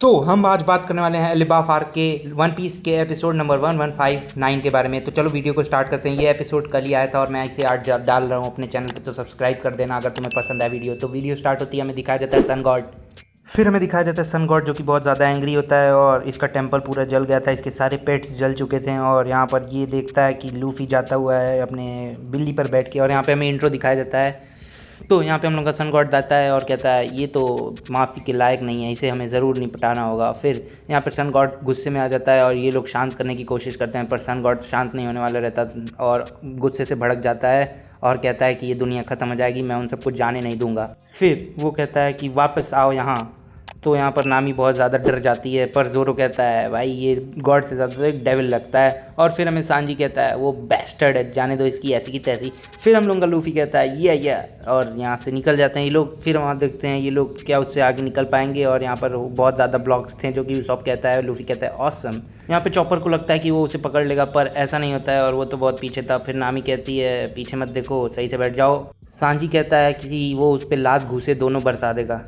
तो हम आज बात करने वाले हैं एलिबाफ आर्क के वन पीस के एपिसोड नंबर 1159 के बारे में। तो चलो वीडियो को स्टार्ट करते हैं। ये एपिसोड कल ही आया था और मैं इसे आज डाल रहा हूँ अपने चैनल पे, तो सब्सक्राइब कर देना अगर तुम्हें पसंद है वीडियो। तो वीडियो स्टार्ट होती है, हमें दिखाया जाता है सन गॉड। फिर हमें दिखाया जाता है सन गॉड जो कि बहुत ज़्यादा एंग्री होता है और इसका टेम्पल पूरा जल गया था, इसके सारे पेट्स जल चुके थे। और यहाँ पर ये देखता है कि लूफी जाता हुआ है अपने बिल्ली पर बैठ के, और यहाँ पे हमें इंट्रो दिखाया जाता है। तो यहाँ पे हम लोग का सन गॉड जाता है और कहता है ये तो माफ़ी के लायक नहीं है, इसे हमें ज़रूर निपटाना होगा। फिर यहाँ पर सन गॉड गुस्से में आ जाता है और ये लोग शांत करने की कोशिश करते हैं, पर सन गॉड शांत नहीं होने वाला रहता और गुस्से से भड़क जाता है और कहता है कि ये दुनिया ख़त्म हो जाएगी, मैं उन सबको जाने नहीं दूंगा। फिर वो कहता है कि वापस आओ यहाँ। तो यहाँ पर नामी बहुत ज़्यादा डर जाती है, पर जोरो कहता है भाई ये गॉड से ज़्यादा तो एक डेविल लगता है। और फिर हमें सांजी कहता है वो बेस्टर्ड है, जाने दो इसकी ऐसी की तैसी। फिर हम लोग का लूफी कहता है ये और यहाँ से निकल जाते हैं ये लोग। फिर वहाँ देखते हैं ये लोग क्या उससे आगे निकल पाएंगे, और यहाँ पर बहुत ज़्यादा ब्लॉक्स थे जो कि सब कहता है, लूफी कहता है ऑसम। यहाँ पे चॉपर को लगता है कि वो उसे पकड़ लेगा, पर ऐसा नहीं होता है और वो तो बहुत पीछे था। फिर नामी कहती है पीछे मत देखो, सही से बैठ जाओ। सांजी कहता है कि वो उस पर लात घूसे दोनों बरसा देगा।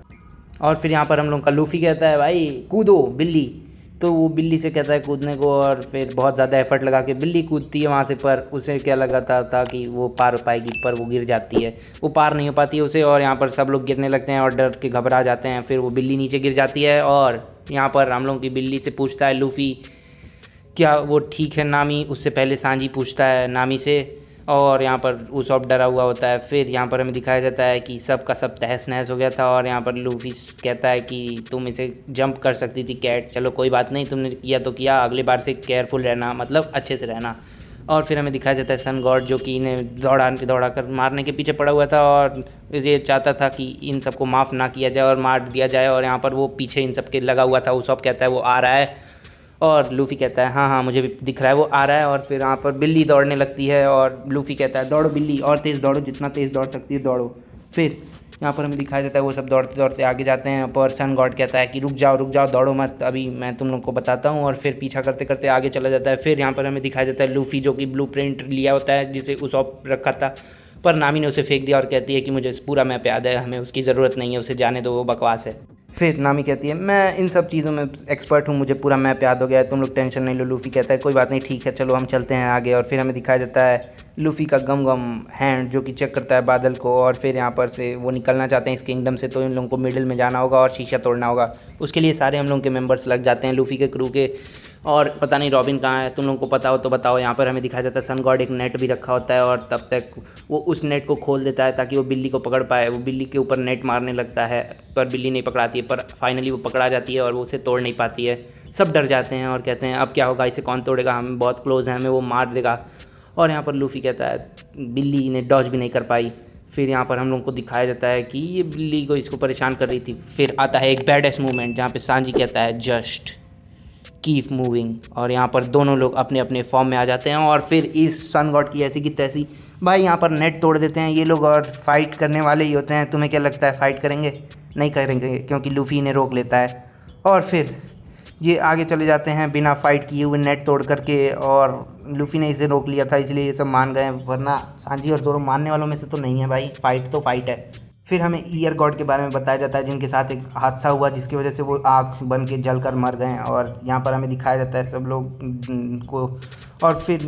और फिर यहाँ पर हम लोग का लूफी कहता है भाई कूदो बिल्ली। तो वो बिल्ली से कहता है कूदने को, और फिर बहुत ज़्यादा एफर्ट लगा के बिल्ली कूदती है वहाँ से, पर उसे क्या लगाता था कि वो पार हो पाएगी, पर वो गिर जाती है, वो पार नहीं हो पाती है उसे। और यहाँ पर सब लोग गिरने लगते हैं और डर के घबरा जाते हैं। फिर वो बिल्ली नीचे गिर जाती है और यहाँ पर हम लोग की बिल्ली से पूछता है लूफी क्या वो ठीक है नामी। उससे पहले सांजी पूछता है नामी से, और यहाँ पर उसॉप डरा हुआ होता है। फिर यहाँ पर हमें दिखाया जाता है कि सब का सब तहस नहस हो गया था, और यहाँ पर लूफी कहता है कि तुम इसे जंप कर सकती थी कैट, चलो कोई बात नहीं, तुमने किया तो किया, अगली बार से केयरफुल रहना, मतलब अच्छे से रहना। और फिर हमें दिखाया जाता है सन गॉड जो कि इन्हें दौड़ा कर मारने के पीछे पड़ा हुआ था, और ये चाहता था कि इन सबको माफ़ ना किया जाए और मार दिया जाए। और यहाँ पर वो पीछे इन सब के लगा हुआ था, उसॉप कहता है वो आ रहा है, और लूफी कहता है हाँ हाँ मुझे भी दिख रहा है वो आ रहा है। और फिर यहाँ पर बिल्ली दौड़ने लगती है और लूफी कहता है दौड़ो बिल्ली, और तेज़ दौड़ो, जितना तेज़ दौड़ सकती है दौड़ो। फिर यहाँ पर हमें दिखाया जाता है वो सब दौड़ते दौड़ते आगे जाते हैं, पर सन गॉड कहता है कि रुक जाओ दौड़ो मत, अभी मैं तुम लोग को बताता हूँ। और फिर पीछा करते करते आगे चला जाता है। फिर यहाँ पर हमें दिखाया जाता है लूफी जो कि ब्लूप्रिंट लिया होता है जिसे उसॉप रखा था, पर नामी ने उसे फेंक दिया और कहती है कि मुझे पूरा मैप याद है, हमें उसकी ज़रूरत नहीं है, उसे जाने दो, वो बकवास है। फिर नामी कहती है मैं इन सब चीज़ों में एक्सपर्ट हूँ, मुझे पूरा मैप याद हो गया है, तुम लोग टेंशन नहीं लो। लूफी कहता है कोई बात नहीं ठीक है चलो हम चलते हैं आगे। और फिर हमें दिखाया जाता है लूफी का गम गम हैंड जो कि चेक करता है बादल को, और फिर यहाँ पर से वो निकलना चाहते हैं इस किंगडम से, तो इन लोगों को मिडिल में जाना होगा और शीशा तोड़ना होगा। उसके लिए सारे हम लोग के मेंबर्स लग जाते हैं लूफी के क्रू के, और पता नहीं रॉबिन कहाँ है, तुम लोगों को पता हो तो बताओ। यहाँ पर हमें दिखाया जाता है सन गॉड एक नेट भी रखा होता है, और तब तक वो उस नेट को खोल देता है ताकि वो बिल्ली को पकड़ पाए। वो बिल्ली के ऊपर नेट मारने लगता है, पर बिल्ली नहीं पकड़ाती है, पर फाइनली वो पकड़ा जाती है और वो उसे तोड़ नहीं पाती है। सब डर जाते हैं और कहते हैं अब क्या होगा, इसे कौन तोड़ेगा, हम बहुत क्लोज हैं, हमें वो मार देगा। और यहाँ पर लूफी कहता है बिल्ली ने डॉज भी नहीं कर पाई। फिर यहाँ पर हम लोग को दिखाया जाता है कि ये बिल्ली को इसको परेशान कर रही थी। फिर आता है एक बैडेस्ट मूवमेंट जहाँ पे सांजी कहता है जस्ट कीप मूविंग, और यहाँ पर दोनों लोग अपने अपने फॉर्म में आ जाते हैं। और फिर इस सन गॉड की ऐसी की तैसी भाई यहाँ पर नेट तोड़ देते हैं ये लोग, और फाइट करने वाले ही होते हैं। तुम्हें क्या लगता है फाइट करेंगे? नहीं करेंगे, क्योंकि लूफी इन्हें रोक लेता है। और फिर ये आगे चले जाते हैं बिना फाइट किए हुए नेट तोड़ करके, और लूफी ने इसे रोक लिया था इसलिए ये सब मान गए, वरना सांजी और जोरो मानने वालों में से तो नहीं है भाई, फाइट तो फाइट है। फिर हमें ईयर गॉड के बारे में बताया जाता है जिनके साथ एक हादसा हुआ जिसकी वजह से वो आग बन के जल कर मर गए, और यहाँ पर हमें दिखाया जाता है सब लोग को। और फिर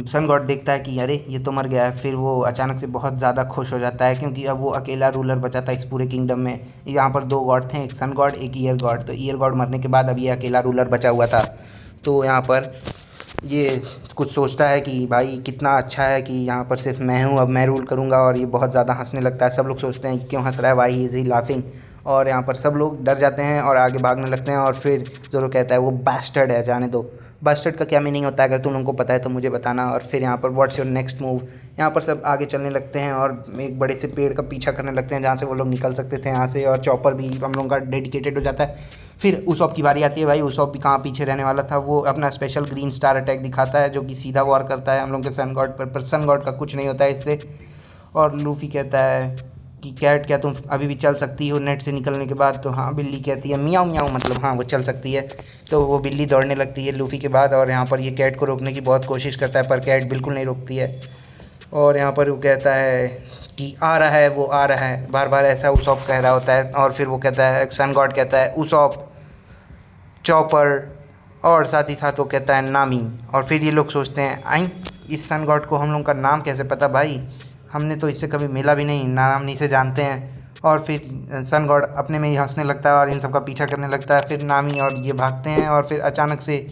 सन गॉड देखता है कि अरे ये तो मर गया है, फिर वो अचानक से बहुत ज़्यादा खुश हो जाता है क्योंकि अब वो अकेला रूलर बचा था इस पूरे किंगडम में। यहाँ पर दो गॉड थे, एक सन गॉड एक ईयर गॉड, तो ईयर गॉड मरने के बाद अब ये अकेला रूलर बचा हुआ था। तो यहाँ पर ये कुछ सोचता है कि भाई कितना अच्छा है कि यहाँ पर सिर्फ मैं हूँ, अब मैं रूल करूँगा, और ये बहुत ज़्यादा हंसने लगता है। सब लोग सोचते हैं क्यों हंस रहा है, वाई इज़ ही लाफिंग, और यहाँ पर सब लोग डर जाते हैं और आगे भागने लगते हैं। और फिर जोरो कहता है वो बास्टर्ड है, जाने दो। बास्टर्ड का क्या मीनिंग होता है अगर तुम लोगों को पता है तो मुझे बताना। और फिर यहाँ पर व्हाट्स योर नेक्स्ट मूव, यहाँ पर सब आगे चलने लगते हैं और एक बड़े से पेड़ का पीछा करने लगते हैं जहाँ से वो लोग निकल सकते थे यहाँ से, और चॉपर भी हम लोगों का डेडिकेटेड हो जाता है। फिर उसॉप की बारी आती है भाई, उसॉप भी कहाँ पीछे रहने वाला था, वो अपना स्पेशल ग्रीन स्टार अटैक दिखाता है जो कि सीधा वॉर करता है हम लोग के सन गॉड पर सन गॉड का कुछ नहीं होता है इससे। और लूफी कहता है कि कैट क्या तुम अभी भी चल सकती हो नेट से निकलने के बाद? तो हाँ बिल्ली कहती है मियाऊ मियाऊ, मतलब हाँ वो चल सकती है। तो वो बिल्ली दौड़ने लगती है लूफी के बाद, और यहाँ पर ये कैट को रोकने की बहुत कोशिश करता है पर कैट बिल्कुल नहीं रोकती है। और यहाँ पर वो कहता है कि आ रहा है, वो आ रहा है, बार बार ऐसा उसॉप कह रहा होता है। और फिर वो कहता है सन गॉड कहता है उसॉप चॉपर और साथ ही साथ वो कहता है नामी। और फिर ये लोग सोचते हैं आई इस सन गॉड को हम लोग का नाम कैसे पता भाई, हमने तो इससे कभी मिला भी नहीं, ना हम इसे जानते हैं। और फिर सन गॉड अपने में ही हंसने लगता है और इन सब का पीछा करने लगता है। फिर नामी और ये भागते हैं और फिर अचानक से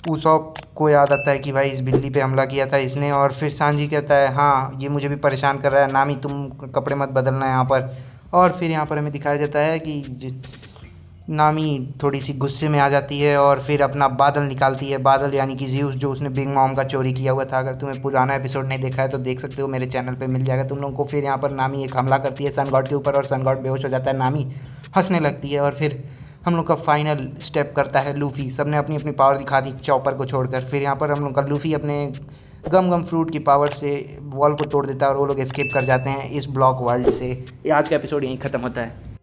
उसॉप को याद आता है कि भाई इस बिल्ली पे हमला किया था इसने। और फिर सांजी कहता है हाँ ये मुझे भी परेशान कर रहा है, नामी तुम कपड़े मत बदलना यहाँ पर। और फिर यहाँ पर हमें दिखाया जाता है कि नामी थोड़ी सी गुस्से में आ जाती है और फिर अपना बादल निकालती है। बादल यानी कि ज़्यूस, जो उसने बिग मॉम का चोरी किया हुआ था। अगर तुम्हें पुराना एपिसोड नहीं देखा है तो देख सकते हो, मेरे चैनल पे मिल जाएगा तुम लोगों को। फिर यहाँ पर नामी एक हमला करती है सन गॉड के ऊपर और सन गॉड बेहोश हो जाता है, नामी हंसने लगती है। और फिर हम लोग का फाइनल स्टेप करता है लूफ़ी। सबने अपनी अपनी पावर दिखा दी चॉपर को छोड़कर। फिर यहाँ पर हम लोग का लूफ़ी अपने गम गम फ्रूट की पावर से वॉल को तोड़ देता है और वो लोग एस्केप कर जाते हैं इस ब्लॉक वर्ल्ड से। आज का एपिसोड यहीं ख़त्म होता है।